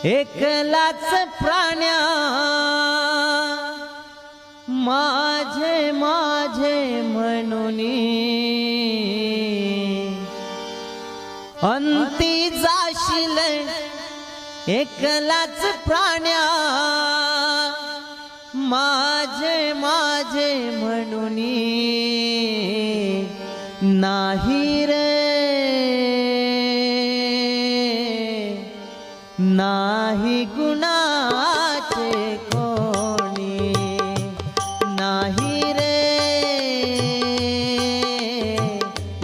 एकलाच प्राण्या माझे माझे म्हणून अंती जाशील एकलाच प्राण्या माझे माझे म्हणून नाही रे नाही गुणाचे कोणी नाही रे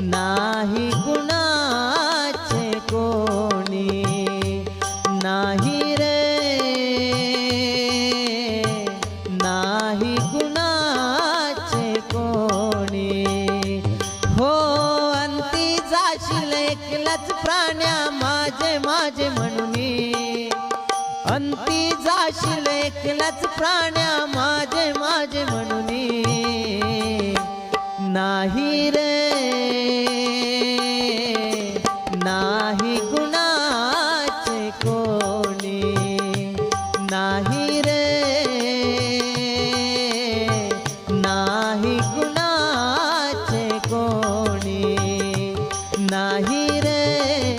नाही गुणाचे कोणी नाही रे नाही गुणाचे कोणी हो अंती जाशील एकलाच प्राण्या माझे माझे म्हणून अंती जाशील एकलाच प्राण्या माझे माझे म्हणून नाही रे